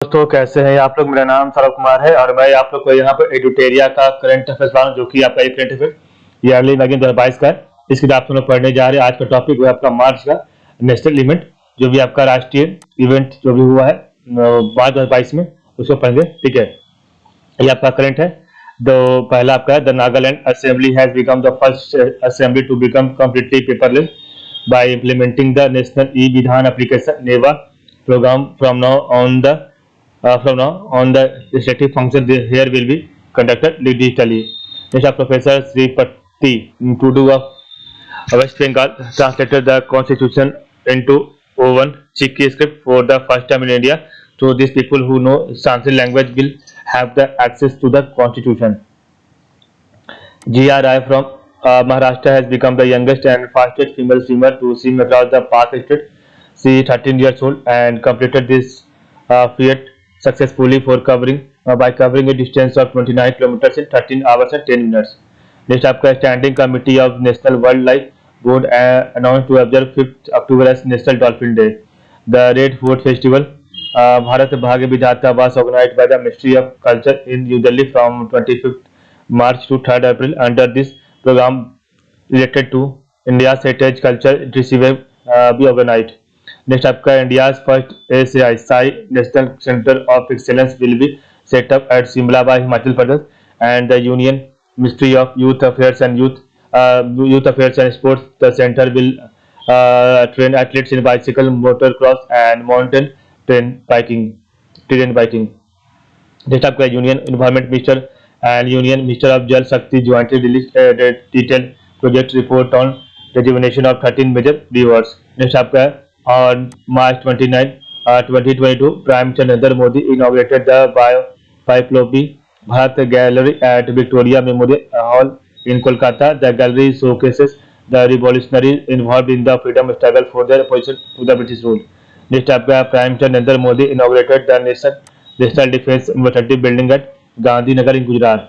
दोस्तों कैसे हैं आप लोग। मेरा नाम सौरभ कुमार है और मैं आप लोग को यहाँ पर एडुटेरिया का करंट अफेयर्स ला रहा हूँ, जो कि आपका एक करंट अफेयर ईयरली मैगजीन 2022 का है। इसके लिए आप लोग पढ़ने जा रहे हैं। आज का टॉपिक है आपका मार्च का नेशनल इवेंट, जो भी आपका राष्ट्रीय इवेंट जो भी हुआ है मार्च 2022 में, उसको पढ़ेंगे। ठीक है, ये आपका करंट है। तो पहला आपका है, the Nagaland assembly has become the first assembly to become completely paperless by implementing the national e Vidhan application NeVA program from now on the legislative function here will be conducted digitally. Next, Professor Sripati Tudu of West Bengal translated the constitution into Owen Chiki script for the first time in India. So these people who know Sanskrit language will have the access to the constitution. GRI from Maharashtra has become the youngest and fastest female swimmer to swim across the Park State. She is 13 years old and completed this feat successfully by covering a distance of 29 kilometers in 13 hours and 10 minutes. Next, आपका standing committee of national wild life board announced to observe 5th October as National Dolphin Day. The Red Fort Festival, Bharat भाग्य विधाता, was organized by the Ministry of Culture in New Delhi from 25th March to 3rd April. Under this program related to India's heritage culture, it will be organized. Next, आपका India's first ACI National Center of Excellence will be set up at Shimla by Himachal Pradesh, and the Union Ministry of Youth Affairs and Sports. The center will train athletes in bicycle, motocross, and mountain terrain biking. Next, आपका Union Environment Minister and Union Minister of Jal Shakti jointly released a detailed project report on rejuvenation of 13 major rivers. Next, आपका on March 29, 2022, Prime Minister Narendra Modi inaugurated the Biplopy Bharat Gallery at Victoria Memorial Hall in Kolkata. The gallery showcases the revolutionaries involved in the freedom struggle for their opposition to the British rule. Next, आपका Prime Minister Narendra Modi inaugurated the National Defence University building at Gandhinagar in Gujarat.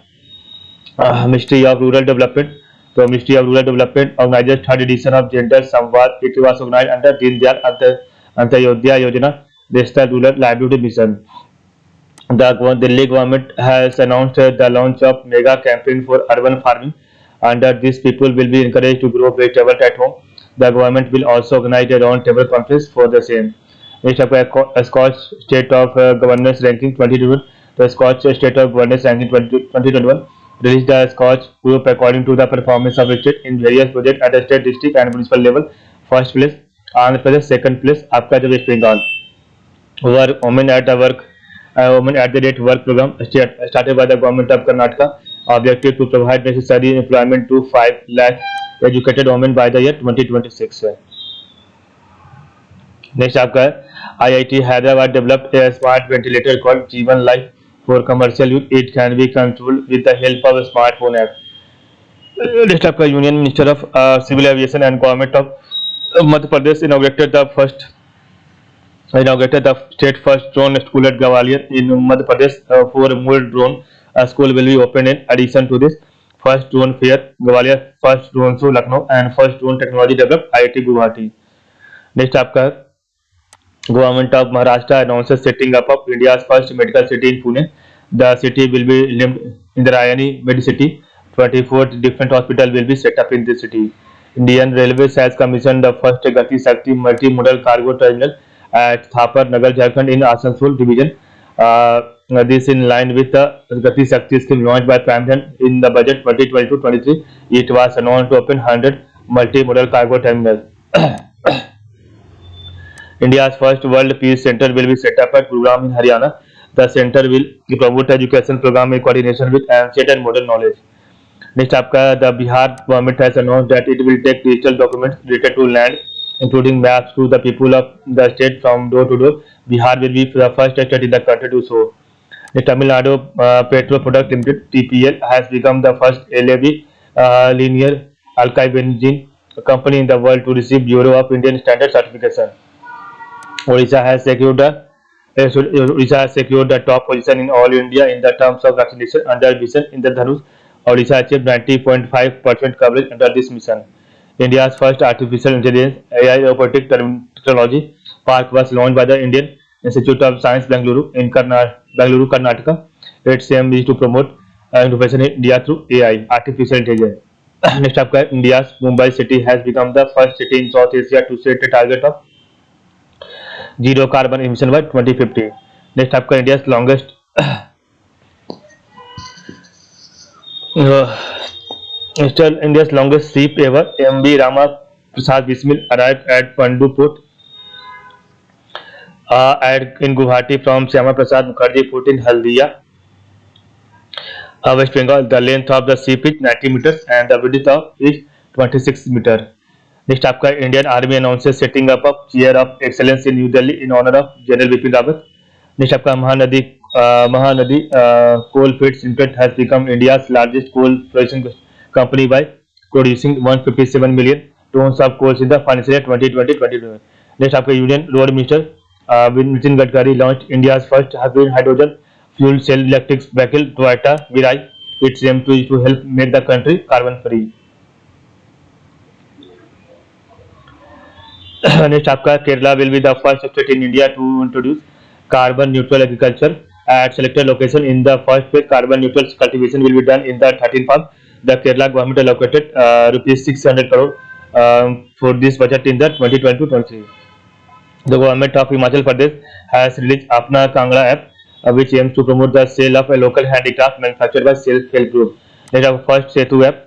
Ministry of Rural Development. So, Ministry of Rural Development organizes 3rd edition of Gender Samvad. It was organized under Deen Dayal Antyodaya Yojana National Rural Livelihood Mission. The Delhi government has announced the launch of mega campaign for urban farming. Under this, people will be encouraged to grow vegetables at home. The government will also organize a round-table conference for the same. Next, Scotch State of Governance Ranking 2021. The Scotch State of Governance Ranking 2021 released the Scotch group according to the performance of the state in various projects at the state, district, and municipal level. First place Andhra Pradesh, second place आपका जो West Bengal. Women at the work program started by the government of Karnataka. Objective to provide necessary employment to 5 lakh educated women by the year 2026. Next, आपका IIT Hyderabad developed a smart ventilator called Jeevan Life for commercial use. It can be controlled with the help of a smartphone app. Next, आपका Union Minister of Civil Aviation and Government of Madhya Pradesh inaugurated the state first drone school at Gwalior in Madhya Pradesh. 4 more drone school will be opened in addition to this. First drone fair Gwalior, first drone show Lucknow, and first drone technology developed IIT Guwahati. Next, आपका Government of Maharashtra announces setting up of India's first medical city in Pune. The city will be named Indrayani Medicity. 24 different hospitals will be set up in this city. Indian Railways has commissioned the first Gati Shakti multimodal cargo terminal at Thapar Nagar, Jharkhand in Asansol division. This in line with the Gati Shakti scheme launched by Prime Minister in the budget 2022-23. It was announced to open 100 multimodal cargo terminals. India's first World Peace Center will be set up at Gurugram in Haryana. The center will promote education program in coordination with ancient and modern knowledge. Next, आपका the Bihar government has announced that it will take digital documents related to land, including maps, to the people of the state from door to door. Bihar will be the first state in the country to so. The Tamil Nadu Petro Product Limited (TPL) has become the first LAB linear alkyl benzene company in the world to receive Bureau of Indian Standard certification. Odisha has secured the top position in all India in the terms of vaccination under Mission Indradhanush. Odisha achieved 90.5% coverage under this mission. India's first artificial intelligence AI robotic technology park was launched by the Indian Institute of Science, Bengaluru, in Bengaluru, Karnataka. Its aim is to promote innovation in India through AI, artificial intelligence. Next up, India's Mumbai city has become the first city in South Asia to set a target of zero carbon emission by 2050. Next up, uh, India's longest ship ever, MV Rama Prasad Bismil, arrived at Pandu Port in Guwahati from Syama Prasad Mukherjee Port in Haldia, West Bengal. The length of the ship is 90 meters and the width of is 26 meters. Next, आपका Indian Army announces setting up a chair of excellence in New Delhi in honor of General Bipin Rawat. Next, आपका Mahanadi Coal Fields Limited has become India's largest coal producing company by producing 157 million tons of coal in the financial year 2020-2021. Next, आपका Union Road Minister Nitin Gadkari launched India's first hydrogen fuel cell electric vehicle, Toyota Mirai. Its aim to help make the country carbon free. Next, आपका Kerala will be the first state in India to introduce carbon neutral agriculture at selected location. In the first phase, carbon neutral cultivation will be done in the 13 farm. The Kerala government allocated rupees 600 crore for this budget in the 2022-23. The government of Himachal Pradesh has released Apna Kangla app, which aims to promote the sale of a local handicraft manufactured by self-help group. Next, our first Setu app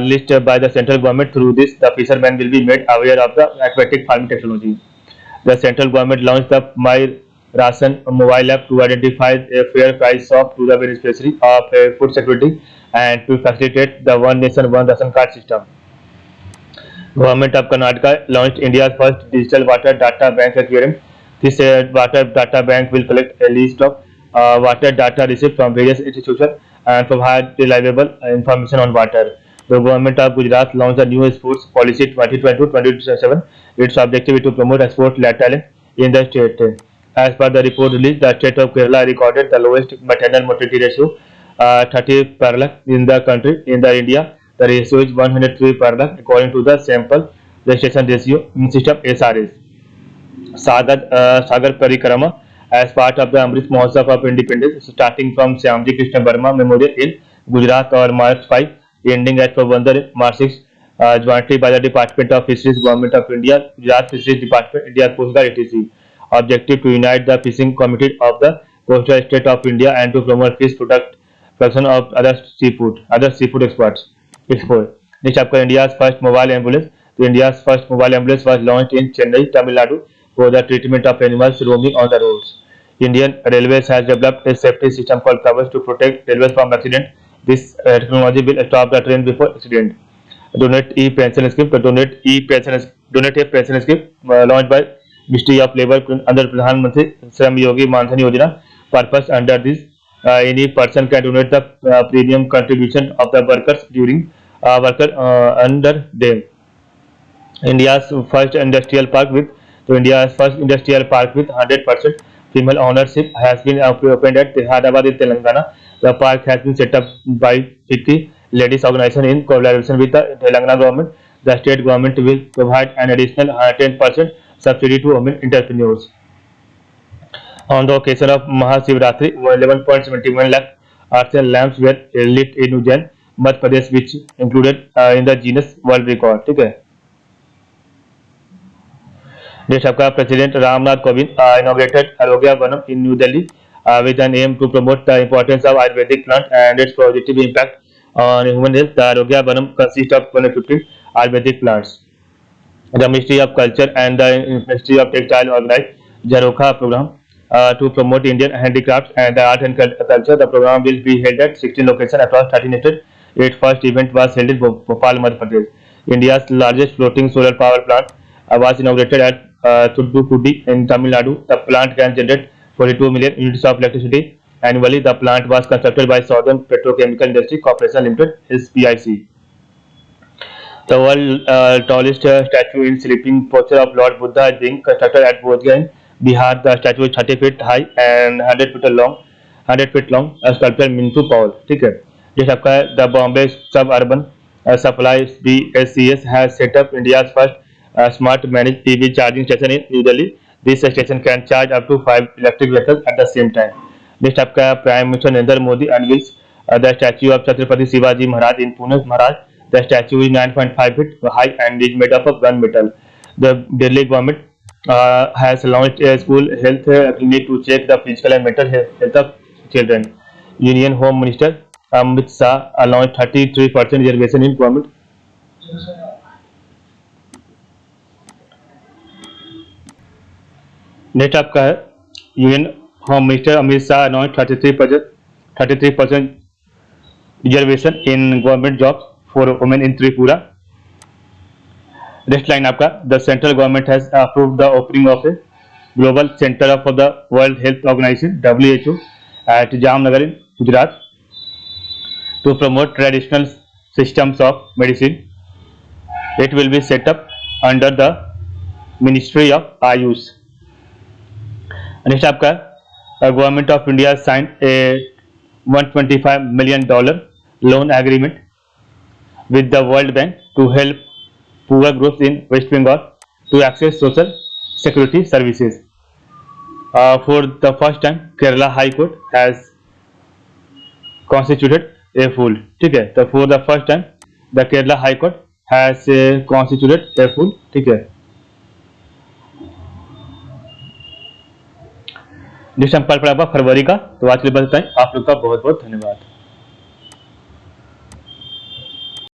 listed by the central government. Through this, the fishermen will be made aware of the aquatic farming technology. The central government launched the My Ration mobile app to identify a fair price of to the beneficiary of food security and to facilitate the One Nation One Ration card system. Government of Karnataka launched India's first digital water data bank aquarium. This water data bank will collect a list of water data received from various institutions and provide reliable information on water. The government of Gujarat launched a new sports policy 2022-2027. Its objective is to promote sport-led talent in the state. As per the report released, the state of Kerala recorded the lowest maternal mortality ratio, 30 per lakh in the country. In the India, the ratio is 103 per lakh according to the sample registration ratio system SRS. Sagar Parikrama as part of the Amrit Mahotsav of Independence starting from Shyamji Krishna Burma Memorial in Gujarat on March 5, ending at Porbandar March 6, jointly by the Department of Fisheries, Government of India, Gujarat Fisheries Department, India Coast Guard, etc. Objective to unite the fishing community of the coastal state of India and to promote fish production of other seafood exports. Next, आपका India's first mobile ambulance. So India's first mobile ambulance was launched in Chennai, Tamil Nadu, for the treatment of animals roaming on the roads. Indian Railways has developed a safety system called Kavach to protect railways from accident. This technology will stop the train before accident. Donate e-pension scheme. Donate a pension scheme launched by Ministry of Labour under Pradhan Mantri Shram Yogi Mansan Yojana. Purpose under this, any person can donate the premium contribution of the workers during under them. India's first industrial park with 100% female ownership has been opened at Hyderabad in Telangana. The park has been set up by 50 ladies organization in collaboration with the Telangana government. The state government will provide an additional 10% subsidy to women entrepreneurs. On the occasion of Mahashivratri, 11.71 lakh artisan lamps were lit in Ujjain, Madhya Pradesh, which included in the Guinness World Record. ठीक है. Next, आपका President Ramnath Kovind inaugurated Arogya Vanam in New Delhi with an aim to promote the importance of Ayurvedic plant and its positive impact on human health. The Arogya Vanam consists of 115 Ayurvedic plants. The Ministry of Culture and the Ministry of Textile organized Jarokha program to promote Indian handicrafts and the art and culture. The program will be held at 16 locations across 13 states. Its first event was held in Bhopal, Madhya Pradesh. India's largest floating solar power plant was inaugurated at Thoothukudi in Tamil Nadu. The plant can generate 42 million units of electricity annually. The plant was constructed by Southern Petrochemical Industry Corporation Limited (SPIC). The world's tallest statue in sleeping posture of Lord Buddha is being constructed at Bodh Gaya in Bihar. The statue is 30 feet high and 100 feet long. Sculptor Mintu Paul. ठीक है. जिस आपका the Bombay Suburban Supply BSCS has set up India's first smart managed EV charging station in New Delhi. This station can charge up to 5 electric vehicles at the same time. Next आपका prime minister Narendra Modi unveils the statue of Chhatrapati Shivaji Maharaj in Pune Maharaj. The statue is 9.5 feet high and is made up of one metal. The Delhi government has launched a school health clinic to check the physical and mental health of children. Union Home Minister Amit Shah launched 33% reservation in government. Next आपका है union home minister Amit Shah announce 33% reservation in government job for women in Tripura. Next line आपका the central government has approved the opening of a global centre of the world health organisation WHO at Jamnagar in Gujarat to promote traditional systems of medicine. It will be set up under the Ministry of Ayush. Next आपका government of India sign a $125 million loan agreement with the world bank to help poor groups in West Bengal to access social security services. For the first time Kerala high court has constituted a full, ठीक है, तो for the first time the Kerala high court has constituted a full, ठीक है। Next हम कल पढ़ा फरवरी का, तो आज के लिए बस इतना ही। आप लोग का बहुत बहुत धन्यवाद।